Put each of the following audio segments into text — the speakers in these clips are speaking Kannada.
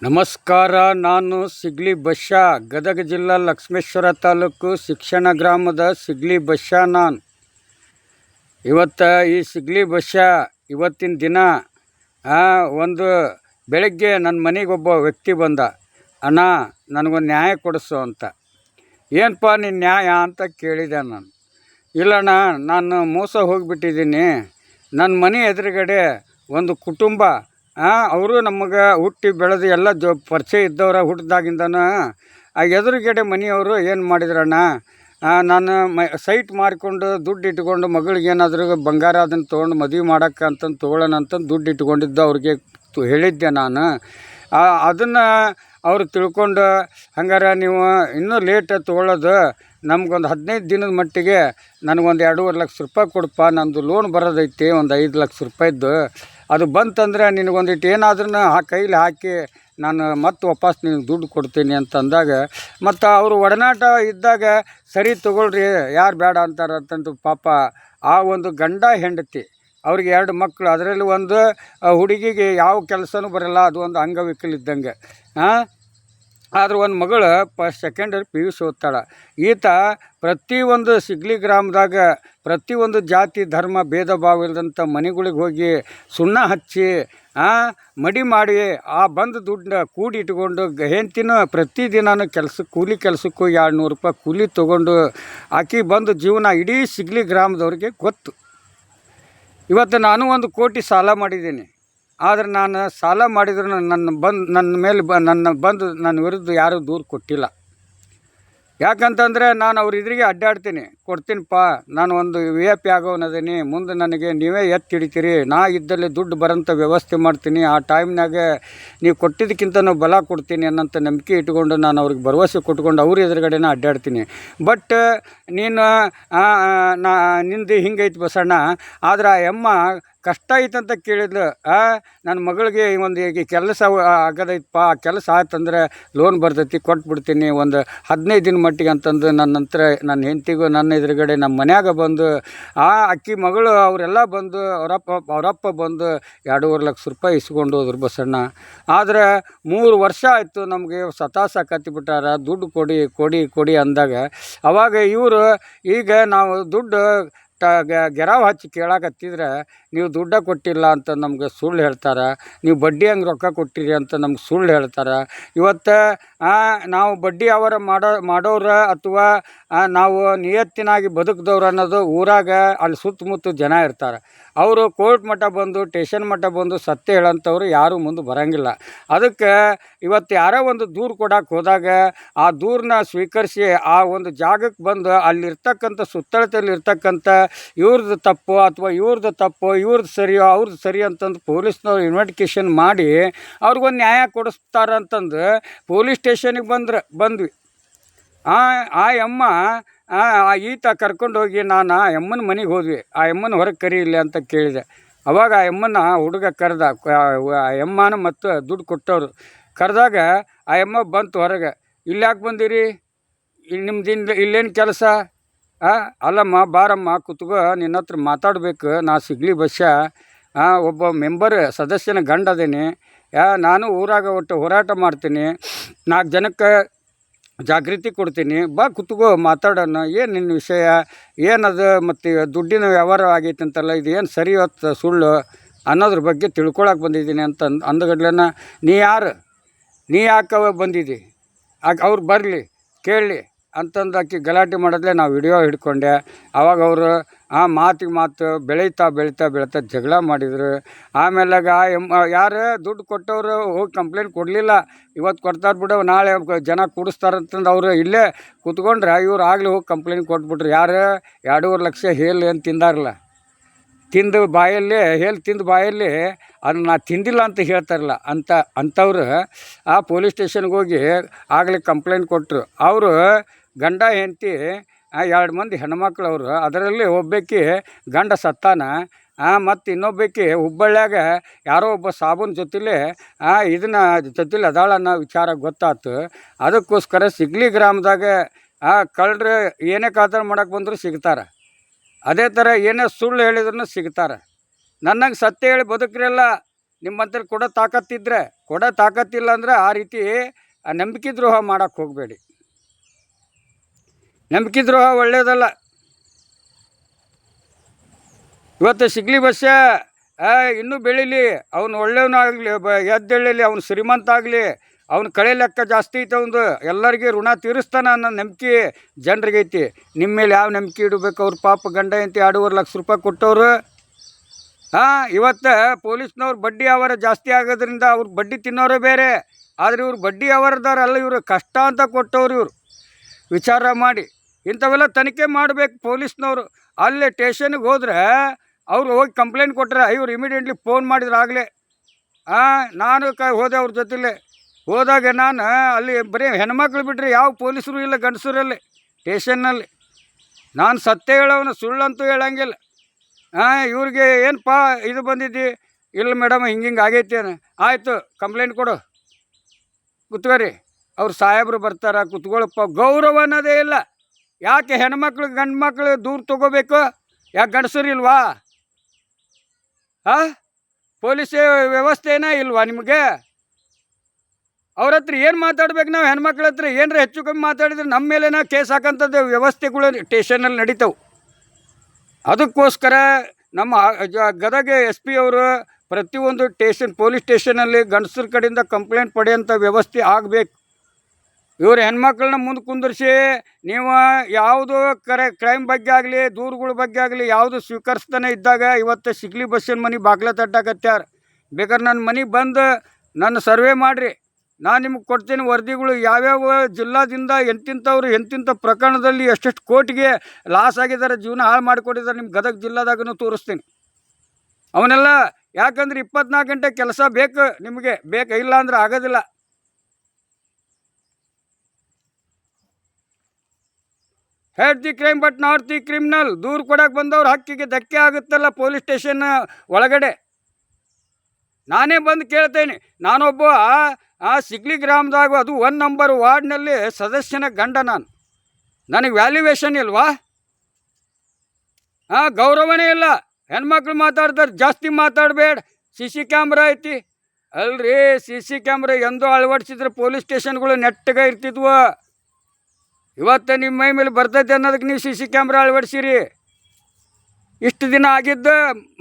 ನಮಸ್ಕಾರ. ನಾನು ಸಿಗ್ಲಿ ಬಶ್ಯಾ, ಗದಗ ಜಿಲ್ಲಾ ಲಕ್ಷ್ಮೇಶ್ವರ ತಾಲೂಕು ಶಿಕ್ಷಣ ಗ್ರಾಮದ ಸಿಗ್ಲಿ ಬಶ್ಯಾ. ನಾನು ಇವತ್ತು ಈ ಸಿಗ್ಲಿ ಬಶ್ಯಾ ಇವತ್ತಿನ ದಿನ ಒಂದು ಬೆಳಗ್ಗೆ ನನ್ನ ಮನೆಗೆ ಒಬ್ಬ ವ್ಯಕ್ತಿ ಬಂದ. ಅಣ್ಣ, ನನಗೊಂದು ನ್ಯಾಯ ಕೊಡಿಸು ಅಂತ. ಏನಪ್ಪ ನಿನ್ನ ನ್ಯಾಯ ಅಂತ ಕೇಳಿದೆ ನಾನು. ಇಲ್ಲಣ್ಣ, ನಾನು ಮೋಸ ಹೋಗಿಬಿಟ್ಟಿದ್ದೀನಿ. ನನ್ನ ಮನೆ ಎದುರುಗಡೆ ಒಂದು ಕುಟುಂಬ, ಅವರು ನಮಗೆ ಹುಟ್ಟಿ ಬೆಳೆದು ಎಲ್ಲ ಪರಿಚಯ ಇದ್ದವ್ರ ಹುಟ್ಟಿದಾಗಿಂದನೂ ಆ ಎದುರುಗಡೆ ಮನೆಯವರು ಏನು ಮಾಡಿದ್ರಣ್ಣ, ನಾನು ಸೈಟ್ ಮಾರಿಕೊಂಡು ದುಡ್ಡು ಇಟ್ಕೊಂಡು ಮಗಳಿಗೆ ಏನಾದರೂ ಬಂಗಾರ ಅದನ್ನು ತೊಗೊಂಡು ಮದುವೆ ಮಾಡೋಕ್ಕೆ ಅಂತಂದು ತೊಗೊಳ್ಳೋಣ ಅಂತಂದು ದುಡ್ಡು ಇಟ್ಕೊಂಡಿದ್ದು ಅವ್ರಿಗೆ ಹೇಳಿದ್ದೆ ನಾನು. ಅದನ್ನು ಅವರು ತಿಳ್ಕೊಂಡು, ಹಂಗಾರೆ ನೀವು ಇನ್ನೂ ಲೇಟ್ ತೊಗೊಳ್ಳೋದು, ನಮ್ಗೊಂದು 15 ದಿನದ ಮಟ್ಟಿಗೆ ನನಗೊಂದು 2.5 ಲಕ್ಷ ರೂಪಾಯಿ ಕೊಡಪ್ಪ, ನಂದು ಲೋನ್ ಬರೋದೈತಿ ಒಂದು 5 ಲಕ್ಷ ರೂಪಾಯಿದ್ದು. ಅದು ಬಂತಂದರೆ ನಿನಗೊಂದಿಟ್ಟು ಏನಾದ್ರೂ ಕೈಲಿ ಹಾಕಿ ನಾನು ಮತ್ತೆ ವಾಪಸ್ ನಿನಗೆ ದುಡ್ಡು ಕೊಡ್ತೀನಿ ಅಂತಂದಾಗ, ಮತ್ತು ಅವರು ಒಡನಾಟ ಇದ್ದಾಗ ಸರಿ ತೊಗೊಳ್ರಿ, ಯಾರು ಬೇಡ ಅಂತಾರಂತಂದು ಪಾಪ ಆ ಒಂದು ಗಂಡ ಹೆಂಡತಿ ಅವ್ರಿಗೆ 2 ಮಕ್ಕಳು. ಅದರಲ್ಲಿ ಒಂದು ಹುಡುಗಿಗೆ ಯಾವ ಕೆಲಸನೂ ಬರೋಲ್ಲ, ಅದು ಒಂದು ಅಂಗವಿಕಲ ಇದ್ದಂಗೆ. ಆದ್ರೆ ಒಂದು ಮಗಳು ಸೆಕೆಂಡರಿ PUC ಓದ್ತಾಳೆ. ಈತ ಪ್ರತಿಯೊಂದು ಸಿಗ್ಲಿ ಗ್ರಾಮದಾಗ ಪ್ರತಿಯೊಂದು ಜಾತಿ ಧರ್ಮ ಭೇದ ಭಾವ ಇಲ್ಲದಂಥ ಮನೆಗಳಿಗೆ ಹೋಗಿ ಸುಣ್ಣ ಹಚ್ಚಿ ಮಡಿ ಮಾಡಿ ಆ ಬಂದು ದುಡ್ಡನ್ನ ಕೂಡಿ ಇಟ್ಕೊಂಡು ಹೆಂಡ್ತಿನೂ ಪ್ರತಿದಿನವೂ ಕೂಲಿ ಕೆಲಸಕ್ಕೆ ಹೋಗಿ 200 ರೂಪಾಯಿ ಕೂಲಿ ತೊಗೊಂಡು ಆಕೆ ಬಂದು ಜೀವನ ಇಡೀ ಸಿಗ್ಲಿ ಗ್ರಾಮದವ್ರಿಗೆ ಗೊತ್ತು. ಇವತ್ತು ನಾನು 1 ಕೋಟಿ ಸಾಲ ಮಾಡಿದ್ದೀನಿ. ಆದರೆ ನಾನು ಸಾಲ ಮಾಡಿದ್ರು ನನ್ನ ವಿರುದ್ಧ ಯಾರೂ ದೂರು ಕೊಟ್ಟಿಲ್ಲ. ಯಾಕಂತಂದರೆ ನಾನು ಅವ್ರ ಇದ್ರಿಗೆ ಅಡ್ಡಾಡ್ತೀನಿ, ಕೊಡ್ತೀನಿಪ್ಪ, ನಾನು ಒಂದು VIP ಆಗೋನದೀನಿ, ಮುಂದೆ ನನಗೆ ನೀವೇ ಎತ್ತಿ ಹಿಡಿತೀರಿ, ನಾ ಇದ್ದಲ್ಲಿ ದುಡ್ಡು ಬರೋಂಥ ವ್ಯವಸ್ಥೆ ಮಾಡ್ತೀನಿ, ಆ ಟೈಮ್ನಾಗ ನೀವು ಕೊಟ್ಟಿದ್ದಕ್ಕಿಂತ ಬಲ ಕೊಡ್ತೀನಿ ಅನ್ನೋಂಥ ನಂಬಿಕೆ ಇಟ್ಕೊಂಡು ನಾನು ಅವ್ರಿಗೆ ಭರವಸೆ ಕೊಟ್ಕೊಂಡು ಅವ್ರ ಎದುರುಗಡೆನ ಅಡ್ಡಾಡ್ತೀನಿ. ಬಟ್ ನೀನು ನಿಂದು ಹಿಂಗೈತಿ ಬಸಣ್ಣ, ಆದ್ರೆ ಆ ಅಮ್ಮ ಕಷ್ಟ ಐತಂತ ಕೇಳಿದ್ಲು. ನನ್ನ ಮಗಳಿಗೆ ಒಂದು ಈಗ ಕೆಲಸ ಆಗೋದೈತಪ್ಪ, ಆ ಕೆಲಸ ಆಯ್ತಂದ್ರೆ ಲೋನ್ ಬರ್ತೈತಿ, ಕೊಟ್ಬಿಡ್ತೀನಿ ಒಂದು 15 ದಿನ ಮಟ್ಟಿಗೆ ಅಂತಂದು ನನ್ನ ನಂತರ ನನ್ನ ಹೆಂಡತಿಗೂ ನನ್ನ ಎದುರುಗಡೆ ನಮ್ಮ ಮನ್ಯಾಗ ಬಂದು ಅಕ್ಕಿ ಮಗಳು ಅವರೆಲ್ಲ ಬಂದು ಅವರಪ್ಪ ಬಂದು 2.5 ಲಕ್ಷ ರೂಪಾಯಿ ಇಸ್ಕೊಂಡು ಹೋದ್ರು ಬಸಣ್ಣ. ಆದರೆ 3 ವರ್ಷ ಆಯಿತು ನಮಗೆ ಸತಾಸಾಕತ್ತಿಬಿಟ್ಟಾರ, ದುಡ್ಡು ಕೊಡಿ ಕೊಡಿ ಕೊಡಿ ಅಂದಾಗ. ಅವಾಗ ಇವರು ಈಗ ನಾವು ದುಡ್ಡು ಗೆರಾವ್ ಹಚ್ಚಿ ಕೇಳಾಕತ್ತಿದ್ರೆ ನೀವು ದುಡ್ಡ ಕೊಟ್ಟಿಲ್ಲ ಅಂತ ನಮ್ಗೆ ಸುಳ್ಳು ಹೇಳ್ತಾರೆ, ನೀವು ಬಡ್ಡಿ ಹಂಗೆ ರೊಕ್ಕ ಕೊಟ್ಟಿರಿ ಅಂತ ನಮ್ಗೆ ಸುಳ್ಳು ಹೇಳ್ತಾರೆ. ಇವತ್ತು ನಾವು ಬಡ್ಡಿ ಅವರ ಮಾಡೋರು ಅಥವಾ ನಾವು ನಿಯತ್ತಿನಾಗಿ ಬದುಕಿದವ್ರು ಅನ್ನೋದು ಊರಾಗ ಅಲ್ಲಿ ಸುತ್ತಮುತ್ತ ಜನ ಇರ್ತಾರೆ. ಅವರು ಕೋರ್ಟ್ ಮಟ್ಟ ಬಂದು ಟೇಷನ್ ಮಟ್ಟ ಬಂದು ಸತ್ಯ ಹೇಳೋಂಥವ್ರು ಯಾರೂ ಮುಂದೆ ಬರೋಂಗಿಲ್ಲ. ಅದಕ್ಕೆ ಇವತ್ತು ಯಾರೋ ಒಂದು ದೂರು ಕೊಡೋಕೆ ಹೋದಾಗ ಆ ದೂರನ್ನ ಸ್ವೀಕರಿಸಿ ಆ ಒಂದು ಜಾಗಕ್ಕೆ ಬಂದು ಅಲ್ಲಿರ್ತಕ್ಕಂಥ ಸುತ್ತಳತೆಯಲ್ಲಿ ಇರ್ತಕ್ಕಂಥ ಇವ್ರದ್ದು ತಪ್ಪು ಅಥವಾ ಇವ್ರದ್ದು ಸರಿಯೋ ಅವ್ರದ್ದು ಸರಿ ಅಂತಂದು ಪೊಲೀಸ್ನವ್ರು ಇನ್ವೆಸ್ಟಿಗೇಷನ್ ಮಾಡಿ ಅವ್ರಿಗೊಂದು ನ್ಯಾಯ ಕೊಡಿಸ್ತಾರೆ ಅಂತಂದು ಪೊಲೀಸ್ ಸ್ಟೇಷನಿಗೆ ಬಂದ್ವಿ. ಆ ಅಮ್ಮ ಈತ ಕರ್ಕೊಂಡೋಗಿ ನಾನು ಆ ಅಮ್ಮನ ಮನೆಗೆ ಹೋದ್ವಿ. ಆ ಅಮ್ಮನ ಹೊರಗೆ ಕರೀಲಿ ಅಂತ ಕೇಳಿದೆ. ಅವಾಗ ಆ ಅಮ್ಮನ ಹುಡುಗ ಕರೆದ, ಆ ಅಮ್ಮನ ಮತ್ತು ದುಡ್ಡು ಕೊಟ್ಟವರು ಕರೆದಾಗ ಆ ಅಮ್ಮ ಬಂತು ಹೊರಗೆ. ಇಲ್ಲಿ ಯಾಕೆ ಬಂದಿರಿ, ನಿಮ್ದು ಇಲ್ಲೇನು ಕೆಲಸ? ಅಲ್ಲಮ್ಮ ಬಾರಮ್ಮ ಕುತ್ಕೋ, ನಿನ್ನ ಹತ್ರ ಮಾತಾಡಬೇಕು, ನಾ ಸಿಗ್ಲಿ ಬಶ್ಯಾ ಒಬ್ಬ ಸದಸ್ಯನ ಗಂಡ ಅದೇನೆ, ನಾನು ಊರಾಗ ಒಟ್ಟು ಹೋರಾಟ ಮಾಡ್ತೀನಿ, 4 ಜನಕ್ಕೆ ಜಾಗೃತಿ ಕೊಡ್ತೀನಿ, ಬಾ ಕುತ್ಕೋ ಮಾತಾಡೋಣ, ಏನು ನಿನ್ನ ವಿಷಯ ಏನದು, ಮತ್ತು ದುಡ್ಡಿನ ವ್ಯವಹಾರ ಆಗೈತೆ ಅಂತಲ್ಲ, ಇದು ಏನು ಸರಿ ಹೊತ್ತು ಸುಳ್ಳು ಅನ್ನೋದ್ರ ಬಗ್ಗೆ ತಿಳ್ಕೊಳಕ್ಕೆ ಬಂದಿದ್ದೀನಿ ಅಂತ ಅಂದಗಡ್ಲೆನ, ನೀ ಯಾರು, ನೀ ಯಾಕೆ ಬಂದಿದ್ದಿ, ಅವ್ರು ಬರಲಿ ಕೇಳಲಿ ಅಂತಂದು ಆಕಿ ಗಲಾಟೆ ಮಾಡಿದ್ಲೆ ನಾವು ವಿಡಿಯೋ ಹಿಡ್ಕೊಂಡೆ. ಆವಾಗ ಅವರು ಮಾತಿಗೆ ಮಾತು ಬೆಳೀತಾ ಜಗಳ ಮಾಡಿದರು. ಆಮೇಲಾಗ ಯಾರು ದುಡ್ಡು ಕೊಟ್ಟವರು ಹೋಗಿ ಕಂಪ್ಲೇಂಟ್ ಕೊಡಲಿಲ್ಲ. ಇವತ್ತು ಕೊಡ್ತಾರೆ ಬಿಡು, ನಾಳೆ ಜನ ಕೂಡಿಸ್ತಾರಂತಂದು ಅವರು ಇಲ್ಲೇ ಕೂತ್ಕೊಂಡ್ರೆ ಇವ್ರು ಆಗಲಿ ಹೋಗಿ ಕಂಪ್ಲೇಂಟ್ ಕೊಟ್ಬಿಟ್ರು. ಯಾರು 2.5 ಲಕ್ಷ ಹೇಳಿ ಅಂತ ತಿಂದಾರಲ್ಲ, ತಿಂದು ಬಾಯಲ್ಲಿ ಅದನ್ನು ನಾ ತಿಂದಿಲ್ಲ ಅಂತ ಹೇಳ್ತಾರಲ್ಲ ಅಂಥವ್ರು ಪೊಲೀಸ್ ಸ್ಟೇಷನ್ಗೆ ಹೋಗಿ ಆಗಲೇ ಕಂಪ್ಲೇಂಟ್ ಕೊಟ್ಟರು. ಅವರು ಗಂಡ ಹೆಂಡತಿ 2 ಮಂದಿ ಹೆಣ್ಮಕ್ಳು ಅವರು. ಅದರಲ್ಲಿ ಒಬ್ಬಾಕಿ ಗಂಡ ಸತ್ತಾನ, ಮತ್ತು ಇನ್ನೊಬ್ಬಾಕಿ ಹುಬ್ಬಳ್ಳಿಯಾಗ ಯಾರೋ ಒಬ್ಬ ಸಾಬೂನು ಜೊತೆಲೇ ಜೊತೆಲಿ ಅದಾಳ ಅನ್ನೋ ವಿಚಾರ ಗೊತ್ತಾಯ್ತು. ಅದಕ್ಕೋಸ್ಕರ ಸಿಗ್ಲಿ ಗ್ರಾಮದಾಗ ಕಳ್ಳರು ಏನೇ ಕಾತರ ಮಾಡೋಕೆ ಬಂದರೂ ಸಿಗ್ತಾರೆ, ಅದೇ ಥರ ಏನೇ ಸುಳ್ಳು ಹೇಳಿದ್ರೂ ಸಿಗ್ತಾರೆ. ನನ್ನಂಗೆ ಸತ್ಯ ಹೇಳಿ ಬದುಕ್ರಿಯಲ್ಲ, ನಿಮ್ಮಂತರ ಕೊಡೋ ತಾಕತ್ತಿಲ್ಲ ಅಂದರೆ ಆ ರೀತಿ ಆ ನಂಬಿಕೆ ದ್ರೋಹ ಮಾಡೋಕ್ಕೆ ಹೋಗಬೇಡಿ. ನಂಬಿಕೆ ದ್ರೋಹ ಒಳ್ಳೆಯದಲ್ಲ. ಇವತ್ತು ಸಿಗ್ಲಿ ಬಸ್ಸ ಇನ್ನೂ ಬೆಳೀಲಿ, ಅವನು ಒಳ್ಳೆಯವನಾಗಲಿ, ಎದ್ದೇಳಲಿ, ಅವನು ಶ್ರೀಮಂತ ಆಗಲಿ, ಅವ್ನು ಕಳೆ ಲೆಕ್ಕ ಜಾಸ್ತಿ ಐತೆ, ಅವನು ಎಲ್ಲರಿಗೆ ಋಣ ತೀರಿಸ್ತಾನೆ ಅನ್ನೋ ನಂಬಿಕೆ ಜನರಿಗೆ ಐತಿ. ನಿಮ್ಮ ಮೇಲೆ ಯಾವ ನಂಬಿಕೆ ಇಡಬೇಕು? ಅವ್ರು ಪಾಪ ಗಂಡ ಅಂತ 2.5 ಲಕ್ಷ ರೂಪಾಯಿ ಕೊಟ್ಟವರು. ಇವತ್ತು ಪೊಲೀಸ್ನವ್ರು ಬಡ್ಡಿ ವ್ಯವಹಾರ ಜಾಸ್ತಿ ಆಗೋದ್ರಿಂದ ಅವ್ರು ಬಡ್ಡಿ ತಿನ್ನೋರೇ ಬೇರೆ, ಆದರೆ ಇವ್ರು ಬಡ್ಡಿ ವ್ಯವಹಾರದಾರಲ್ಲ, ಇವರು ಕಷ್ಟ ಅಂತ ಕೊಟ್ಟವ್ರು. ಇವರು ವಿಚಾರ ಮಾಡಿ ಇಂಥವೆಲ್ಲ ತನಿಖೆ ಮಾಡಬೇಕು ಪೊಲೀಸ್ನವರು. ಅಲ್ಲೇ ಸ್ಟೇಷನ್ಗೆ ಹೋದ್ರೆ ಅವ್ರು ಹೋಗಿ ಕಂಪ್ಲೇಂಟ್ ಕೊಟ್ಟರೆ ಇವ್ರು ಇಮಿಡಿಯೇಟ್ಲಿ ಫೋನ್ ಮಾಡಿದ್ರು ಆಗಲೇ. ನಾನು ಹೋದೆ ಅವ್ರ ಜೊತೆಲೇ. ಹೋದಾಗ ನಾನು ಅಲ್ಲಿ ಬರೀ ಹೆಣ್ಮಕ್ಳು ಬಿಟ್ಟರೆ ಯಾವ ಪೊಲೀಸರು ಇಲ್ಲ, ಗಂಡಸರಲ್ಲಿ ಸ್ಟೇಷನ್ನಲ್ಲಿ. ನಾನು ಸತ್ಯ ಹೇಳೋನು, ಸುಳ್ಳಂತೂ ಹೇಳಂಗಿಲ್ಲ. ಇವ್ರಿಗೆ ಏನಪ್ಪ ಇದು ಬಂದಿದ್ದಿ? ಇಲ್ಲ ಮೇಡಮ್, ಹಿಂಗೆ ಆಗೈತಿ. ಆಯಿತು, ಕಂಪ್ಲೇಂಟ್ ಕೊಡು, ಕುತ್ಕೋರಿ, ಅವ್ರು ಸಾಹೇಬರು ಬರ್ತಾರೆ, ಕುತ್ಕೊಳ್ಳಪ್ಪ. ಗೌರವ ಅನ್ನೋದೇ ಇಲ್ಲ. ಯಾಕೆ ಹೆಣ್ಮಕ್ಳು ಗಂಡು ಮಕ್ಳು ದೂರ ತೊಗೋಬೇಕು? ಯಾಕೆ ಗಂಡಸರು ಇಲ್ವಾ? ಪೊಲೀಸ್ ವ್ಯವಸ್ಥೆನೇ ಇಲ್ವಾ ನಿಮಗೆ? ಅವ್ರ ಹತ್ರ ಏನು ಮಾತಾಡ್ಬೇಕು ನಾವು? ಹೆಣ್ಮಕ್ಳ ಹತ್ರ ಏನರ ಹೆಚ್ಚು ಕಮ್ಮಿ ಮಾತಾಡಿದ್ರೆ ನಮ್ಮ ಮೇಲೇನ ಕೇಸ್ ಹಾಕೋಂಥದ್ದು ವ್ಯವಸ್ಥೆಗಳು ಸ್ಟೇಷನಲ್ಲಿ ನಡೀತಾವೆ. ಅದಕ್ಕೋಸ್ಕರ ನಮ್ಮ ಗದಗ SP ಅವರು ಪ್ರತಿಯೊಂದು ಪೊಲೀಸ್ ಸ್ಟೇಷನಲ್ಲಿ ಗಂಡಸರ ಕಡೆಯಿಂದ ಕಂಪ್ಲೇಂಟ್ ಪಡೆಯೋಂಥ ವ್ಯವಸ್ಥೆ ಆಗಬೇಕು. ಇವರು ಹೆಣ್ಮಕ್ಳನ್ನ ಮುಂದೆ ಕುಂದಿರಿಸಿ ನೀವು ಯಾವುದು ಕ್ರೈಮ್ ಬಗ್ಗೆ ಆಗಲಿ, ದೂರುಗಳ ಬಗ್ಗೆ ಆಗಲಿ ಯಾವುದು ಸ್ವೀಕರಿಸ್ತಾನೆ ಇದ್ದಾಗ ಇವತ್ತು ಸಿಗ್ಲಿ ಬಸ್ಸಿನ ಮನೆ ಬಾಗ್ಲ ತಟ್ಟಾಕತ್ಯಾರ. ಬೇಕಾದ್ರೆ ನನ್ನ ಮನೆಗೆ ಬಂದು ನನ್ನ ಸರ್ವೆ ಮಾಡಿರಿ, ನಾನು ನಿಮಗೆ ಕೊಡ್ತೀನಿ ವರದಿಗಳು. ಯಾವ್ಯಾವ ಜಿಲ್ಲಾದಿಂದ ಎಂತಿಂಥ ಪ್ರಕರಣದಲ್ಲಿ ಎಷ್ಟೆಷ್ಟು ಕೋಟಿಗೆ ಲಾಸ್ ಆಗಿದ್ದಾರೆ, ಜೀವನ ಹಾಳು ಮಾಡಿಕೊಟ್ಟಿದ್ದಾರೆ, ನಿಮ್ಮ ಗದಗ ಜಿಲ್ಲಾದಾಗೂ ತೋರಿಸ್ತೀನಿ ಅವನ್ನೆಲ್ಲ. ಯಾಕಂದ್ರೆ 24 ಗಂಟೆ ಕೆಲಸ ಬೇಕು ನಿಮಗೆ, ಇಲ್ಲ ಅಂದ್ರೆ ಆಗೋದಿಲ್ಲ. Head the crime but not the criminal. ದೂರು ಕೊಡಕ್ಕೆ ಬಂದವ್ರ ಹಕ್ಕಿಗೆ ಧಕ್ಕೆ ಆಗುತ್ತಲ್ಲ ಪೊಲೀಸ್ ಸ್ಟೇಷನ್ ಒಳಗಡೆ. ನಾನೇ ಬಂದು ಕೇಳ್ತೇನೆ. ನಾನೊಬ್ಬ ಸಿಗ್ಲಿ ಗ್ರಾಮದಾಗ, ಅದು 1 ನಂಬರ್ ವಾರ್ಡ್ನಲ್ಲಿ ಸದಸ್ಯನ ಗಂಡ. ನನಗೆ ವ್ಯಾಲ್ಯೂವೇಷನ್ ಇಲ್ವಾ? ಗೌರವನೇ ಇಲ್ಲ. ಹೆಣ್ಮಕ್ಳು ಮಾತಾಡ್ತಾರೆ, ಜಾಸ್ತಿ ಮಾತಾಡಬೇಡ, CC ಕ್ಯಾಮ್ರಾ ಐತಿ. ಅಲ್ರಿ, CC ಕ್ಯಾಮ್ರಾ ಎಂದೋ ಅಳವಡಿಸಿದ್ರೆ ಪೊಲೀಸ್ ಸ್ಟೇಷನ್ಗಳು ನೆಟ್ಟಗೆ ಇರ್ತಿದ್ವು. ಇವತ್ತು ನಿಮ್ಮ ಮೈ ಮೇಲೆ ಬರ್ತೈತೆ ಅನ್ನೋದಕ್ಕೆ ನೀವು CC ಕ್ಯಾಮ್ರಾ ಅಳವಡಿಸಿರಿ. ಇಷ್ಟು ದಿನ ಆಗಿದ್ದು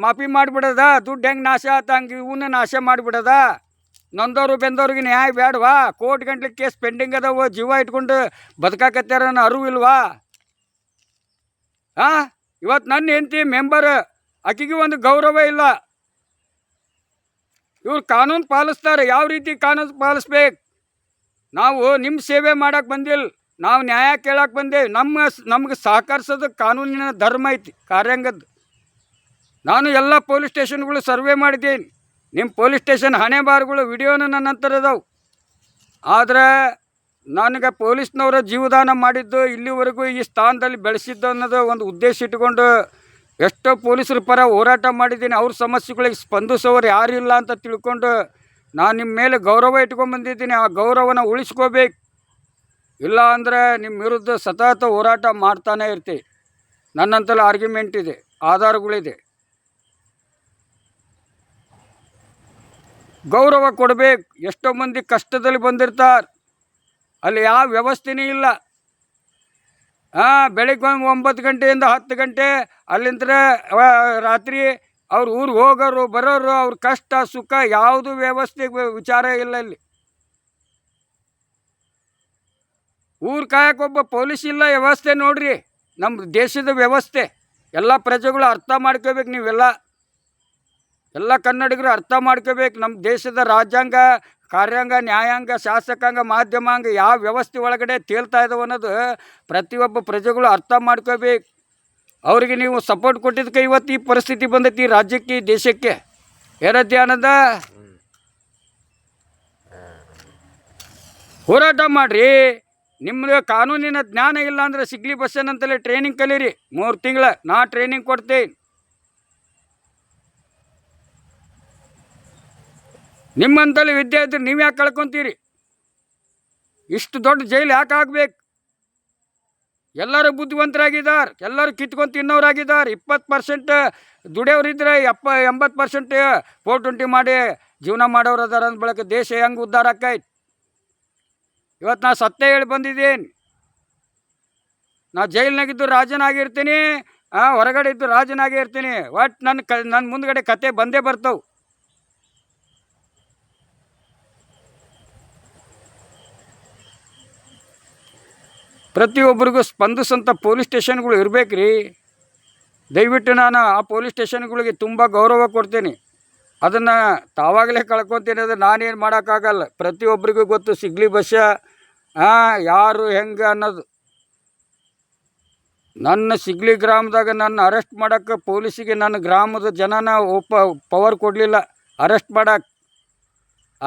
ಮಾಫಿ ಮಾಡಿಬಿಡೋದ? ದುಡ್ಡು ಹೆಂಗೆ ನಾಶ ಆತ ಹಂಗೆ ಇವನ್ನ ನಾಶ ಮಾಡಿಬಿಡೋದ? ನೊಂದವರು ಬೆಂದವ್ರಿಗೆ ನ್ಯಾಯ ಬೇಡವಾ? ಕೋರ್ಟ್ ಗಂಟ್ಲೆ ಕೇಸ್ ಪೆಂಡಿಂಗ್ ಅದಾವ, ಜೀವ ಇಟ್ಕೊಂಡು ಬದುಕಾಕತ್ಯಾರ ಅನ್ನೋ ಅರಿವು ಇಲ್ವಾ? ಇವತ್ತು ನನ್ನ ಹೆಂಡತಿ ಮೆಂಬರ್, ಆಕೆಗೆ ಒಂದು ಗೌರವ ಇಲ್ಲ. ಇವ್ರು ಕಾನೂನು ಪಾಲಿಸ್ತಾರೆ. ಯಾವ ರೀತಿ ಕಾನೂನು ಪಾಲಿಸ್ಬೇಕು? ನಾವು ನಿಮ್ಮ ಸೇವೆ ಮಾಡೋಕ್ಕೆ ಬಂದಿಲ್ಲ, ನಾವು ನ್ಯಾಯ ಕೇಳಕ್ಕೆ ಬಂದೇವೆ. ನಮ್ಗೆ ಸಹಕರಿಸೋದು ಕಾನೂನಿನ ಧರ್ಮ ಐತಿ, ಕಾರ್ಯಾಂಗದ್ದು. ನಾನು ಎಲ್ಲ ಪೊಲೀಸ್ ಸ್ಟೇಷನ್ಗಳು ಸರ್ವೆ ಮಾಡಿದ್ದೀನಿ. ನಿಮ್ಮ ಪೊಲೀಸ್ ಸ್ಟೇಷನ್ ಹಣೆ ಬಾರುಗಳು ವಿಡಿಯೋನು ನನ್ನ ಹತ್ರ ಇದಾವೆ. ಆದರೆ ನನಗೆ ಪೊಲೀಸ್ನವರ ಜೀವದಾನ ಮಾಡಿದ್ದು, ಇಲ್ಲಿವರೆಗೂ ಈ ಸ್ಥಾನದಲ್ಲಿ ಬೆಳೆಸಿದ್ದು ಅನ್ನೋದು ಒಂದು ಉದ್ದೇಶ ಇಟ್ಕೊಂಡು ಎಷ್ಟೋ ಪೊಲೀಸರ ಪರ ಹೋರಾಟ ಮಾಡಿದ್ದೀನಿ. ಅವ್ರ ಸಮಸ್ಯೆಗಳಿಗೆ ಸ್ಪಂದಿಸೋರು ಯಾರು ಇಲ್ಲ ಅಂತ ತಿಳ್ಕೊಂಡು ನಾನು ನಿಮ್ಮ ಮೇಲೆ ಗೌರವ ಇಟ್ಕೊಂಡ್ಬಂದಿದ್ದೀನಿ. ಆ ಗೌರವನ ಉಳಿಸ್ಕೋಬೇಕು. ಇಲ್ಲ ಅಂದರೆ ನಿಮ್ಮ ವಿರುದ್ಧ ಸತತ ಹೋರಾಟ ಮಾಡ್ತಾನೆ ಇರ್ತೀವಿ. ನನ್ನಂತಲ್ಲಿ ಆರ್ಗ್ಯುಮೆಂಟ್ ಇದೆ, ಆಧಾರಗಳಿದೆ. ಗೌರವ ಕೊಡಬೇಕು. ಎಷ್ಟೋ ಮಂದಿ ಕಷ್ಟದಲ್ಲಿ ಬಂದಿರ್ತಾರೆ, ಅಲ್ಲಿ ಯಾವ ವ್ಯವಸ್ಥೆನೇ ಇಲ್ಲ. ಬೆಳಿಗ್ಗೆ 9 ಗಂಟೆಯಿಂದ 10 ಗಂಟೆ, ಅಲ್ಲಿಂದ ರಾತ್ರಿ ಅವ್ರ ಊರಿಗೆ ಹೋಗೋರು ಬರೋರು, ಅವ್ರ ಕಷ್ಟ ಸುಖ ಯಾವುದು ವ್ಯವಸ್ಥೆ ವಿಚಾರ ಇಲ್ಲ ಇಲ್ಲಿ. ಊರು ಕಾಯಕ್ಕೊಬ್ಬ ಪೊಲೀಸ್ ಇಲ್ಲ, ವ್ಯವಸ್ಥೆ ನೋಡ್ರಿ. ನಮ್ಮ ದೇಶದ ವ್ಯವಸ್ಥೆ ಎಲ್ಲ ಪ್ರಜೆಗಳು ಅರ್ಥ ಮಾಡ್ಕೋಬೇಕು. ನೀವೆಲ್ಲ ಕನ್ನಡಿಗರು ಅರ್ಥ ಮಾಡ್ಕೋಬೇಕು. ನಮ್ಮ ದೇಶದ ರಾಜ್ಯಾಂಗ, ಕಾರ್ಯಾಂಗ, ನ್ಯಾಯಾಂಗ, ಶಾಸಕಾಂಗ, ಮಾಧ್ಯಮಾಂಗ ಯಾವ ವ್ಯವಸ್ಥೆ ಒಳಗಡೆ ತೇಲ್ತಾ ಇದ್ದಾವೆ ಅನ್ನೋದು ಪ್ರತಿಯೊಬ್ಬ ಪ್ರಜೆಗಳು ಅರ್ಥ ಮಾಡ್ಕೋಬೇಕು. ಅವರಿಗೆ ನೀವು ಸಪೋರ್ಟ್ ಕೊಟ್ಟಿದ್ದಕ್ಕೆ ಇವತ್ತು ಈ ಪರಿಸ್ಥಿತಿ ಬಂದೈತಿ ಈ ರಾಜ್ಯಕ್ಕೆ, ಈ ದೇಶಕ್ಕೆ. ಏನಂತ ಆನಂದ? ಹೋರಾಟ ಮಾಡಿರಿ. ನಿಮ್ಮದು ಕಾನೂನಿನ ಜ್ಞಾನ ಇಲ್ಲ ಅಂದರೆ ಸಿಗ್ಲಿ ಬಸ್ಸನ್ನಂತಲೇ ಟ್ರೈನಿಂಗ್ ಕಲೀರಿ. 3 ತಿಂಗಳು ನಾ ಟ್ರೈನಿಂಗ್ ಕೊಡ್ತೀನಿ. ನಿಮ್ಮಂತಲ್ಲಿ ವಿದ್ಯೆ ಇದ್ರೆ ನೀವು ಯಾಕೆ ಕಳ್ಕೊತೀರಿ? ಇಷ್ಟು ದೊಡ್ಡ ಜೈಲು ಯಾಕೆ ಆಗಬೇಕು? ಎಲ್ಲರೂ ಬುದ್ಧಿವಂತರಾಗಿದ್ದಾರೆ, ಎಲ್ಲರೂ ಕಿತ್ಕೊಂಡು ತಿನ್ನೋರಾಗಿದ್ದಾರೆ. 20% ದುಡಿಯೋರಿದ್ರೆ 80% 420 ಮಾಡಿ ಜೀವನ ಮಾಡೋರು ಅದಾರ ಅಂದ ಬಳಿಕ ದೇಶ ಹೆಂಗೆ ಉದ್ಧಾರ ಆಕೈತಿ? ಇವತ್ತು ನಾ ಸತ್ಯ ಹೇಳಿ ಬಂದಿದ್ದೀನಿ. ನಾ ಜೈಲಿನಾಗಿದ್ದು ರಾಜನಾಗಿರ್ತೀನಿ, ಹೊರಗಡೆ ಇದ್ದು ರಾಜನಾಗೇ ಇರ್ತೀನಿ. ಒಟ್ಟು ನನ್ನ ಮುಂದ್ಗಡೆ ಕತೆ ಬಂದೇ ಬರ್ತವೆ. ಪ್ರತಿಯೊಬ್ಬರಿಗೂ ಸ್ಪಂದಿಸೋಂಥ ಪೊಲೀಸ್ ಸ್ಟೇಷನ್ಗಳು ಇರಬೇಕು ರೀ. ದಯವಿಟ್ಟು ನಾನು ಆ ಪೊಲೀಸ್ ಸ್ಟೇಷನ್ಗಳಿಗೆ ತುಂಬ ಗೌರವ ಕೊಡ್ತೀನಿ. ಅದನ್ನು ತಾವಾಗಲೇ ಕಳ್ಕೊತೀನಿ, ಅದು ನಾನೇನು ಮಾಡೋಕ್ಕಾಗಲ್ಲ. ಪ್ರತಿಯೊಬ್ಬರಿಗೂ ಗೊತ್ತು ಸಿಗ್ಲಿ ಬಸ್ಸ ಯಾರು ಹೆಂಗೆ ಅನ್ನೋದು. ನನ್ನ ಸಿಗ್ಲಿ ಗ್ರಾಮದಾಗ ನನ್ನ ಅರೆಸ್ಟ್ ಮಾಡೋಕ್ಕೆ ಪೊಲೀಸಿಗೆ ನನ್ನ ಗ್ರಾಮದ ಜನನ ಪವರ್ ಕೊಡಲಿಲ್ಲ ಅರೆಸ್ಟ್ ಮಾಡೋಕ್ಕೆ.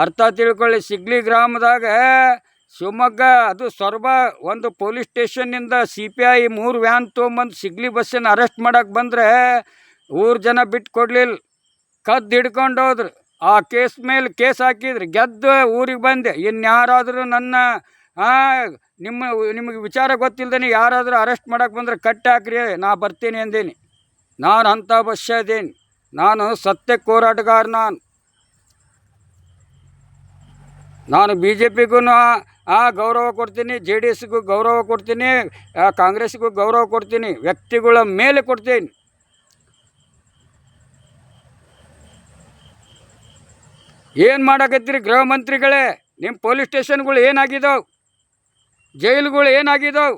ಅರ್ಥ ತಿಳ್ಕೊಳ್ಳಿ. ಸಿಗ್ಲಿ ಗ್ರಾಮದಾಗ ಶಿವಮೊಗ್ಗ ಅದು ಸೊರಬ ಒಂದು ಪೊಲೀಸ್ ಸ್ಟೇಷನ್ನಿಂದ CPI 3 ವ್ಯಾನ್ ತೊಗೊಂಬಂದು ಸಿಗ್ಲಿ ಬಸ್ಸನ್ನು ಅರೆಸ್ಟ್ ಮಾಡೋಕ್ಕೆ ಬಂದರೆ ಊರು ಜನ ಬಿಟ್ಟು ಕೊಡಲಿಲ್ಲ. ಕದ್ದು ಹಿಡ್ಕೊಂಡು ಹೋದ್ರು. ಆ ಕೇಸ್ ಮೇಲೆ ಕೇಸ್ ಹಾಕಿದ್ರು, ಗೆದ್ದು ಊರಿಗೆ ಬಂದೆ. ಇನ್ಯಾರಾದರೂ ನನ್ನ ನಿಮಗೆ ವಿಚಾರ ಗೊತ್ತಿಲ್ಲದೇ ಯಾರಾದರೂ ಅರೆಸ್ಟ್ ಮಾಡೋಕ್ಕೆ ಬಂದರೆ ಕಟ್ಟಿ ಹಾಕ್ರಿ, ನಾ ಬರ್ತೀನಿ ಅಂದೇನಿ. ನಾನು ಅಂಥ ಬಸ್ಸ ಇದ್ದೀನಿ. ನಾನು ಸತ್ಯಕ್ಕೆ ಹೋರಾಟಗಾರ. ನಾನು BJPಗೂ ಗೌರವ ಕೊಡ್ತೀನಿ, JDSಗೂ ಗೌರವ ಕೊಡ್ತೀನಿ, ಕಾಂಗ್ರೆಸ್ಗೂ ಗೌರವ ಕೊಡ್ತೀನಿ, ವ್ಯಕ್ತಿಗಳ ಮೇಲೆ ಕೊಡ್ತೀನಿ. ಏನು ಮಾಡಕತ್ತೀರಿ ಗೃಹ ಮಂತ್ರಿಗಳೇ? ನಿಮ್ಮ ಪೊಲೀಸ್ ಸ್ಟೇಷನ್ಗಳು ಏನಾಗಿದ್ದಾವೆ? ಜೈಲುಗಳು ಏನಾಗಿದ್ದಾವೆ?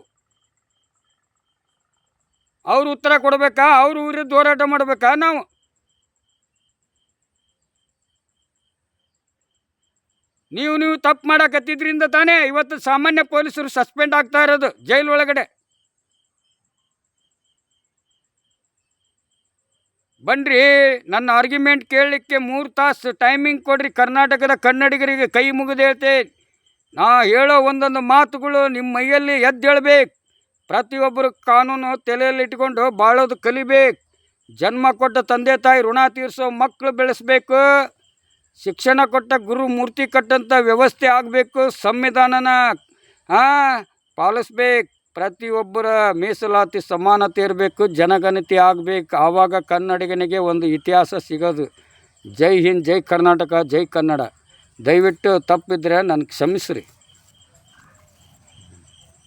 ಅವ್ರು ಉತ್ತರ ಕೊಡಬೇಕಾ? ಅವ್ರ ವಿರುದ್ಧ ಹೋರಾಟ ಮಾಡಬೇಕಾ? ನೀವು ತಪ್ಪು ಮಾಡಕತ್ತಿದ್ರಿಂದ ತಾನೇ ಇವತ್ತು ಸಾಮಾನ್ಯ ಪೊಲೀಸರು ಸಸ್ಪೆಂಡ್ ಆಗ್ತಾ ಇರೋದು ಜೈಲು ಒಳಗಡೆ. ಬನ್ರಿ, ನನ್ನ ಆರ್ಗ್ಯುಮೆಂಟ್ ಕೇಳಲಿಕ್ಕೆ 3 ತಾಸು ಟೈಮಿಂಗ್ ಕೊಡ್ರಿ. ಕರ್ನಾಟಕದ ಕನ್ನಡಿಗರಿಗೆ ಕೈ ಮುಗಿದು ಹೇಳ್ತೇನೆ, ನಾ ಹೇಳೋ ಒಂದೊಂದು ಮಾತುಗಳು ನಿಮ್ಮ ಮೈಯಲ್ಲಿ ಎದ್ದೇಳಬೇಕು. ಪ್ರತಿಯೊಬ್ಬರು ಕಾನೂನು ತಲೆಯಲ್ಲಿ ಇಟ್ಕೊಂಡು ಬಾಳೋದು ಕಲಿಬೇಕು. ಜನ್ಮ ಕೊಟ್ಟ ತಂದೆ ತಾಯಿ ಋಣ ತೀರಿಸೋ ಮಕ್ಕಳು ಬೆಳೆಸಬೇಕು. ಶಿಕ್ಷಣ ಕೊಟ್ಟ ಗುರು ಮೂರ್ತಿ ಕಟ್ಟಂಥ ವ್ಯವಸ್ಥೆ ಆಗಬೇಕು. ಸಂವಿಧಾನನ ಪಾಲಿಸ್ಬೇಕು. ಪ್ರತಿಯೊಬ್ಬರ ಮೀಸಲಾತಿ ಸಮಾನತೆ ಇರಬೇಕು. ಜನಗಣತಿ ಆಗಬೇಕು. ಆವಾಗ ಕನ್ನಡಿಗನಿಗೆ ಒಂದು ಇತಿಹಾಸ ಸಿಗೋದು. ಜೈ ಹಿಂದ್, ಜೈ ಕರ್ನಾಟಕ, ಜೈ ಕನ್ನಡ. ದಯವಿಟ್ಟು ತಪ್ಪಿದ್ರೆ ನನಗೆ ಕ್ಷಮಿಸ್ರಿ.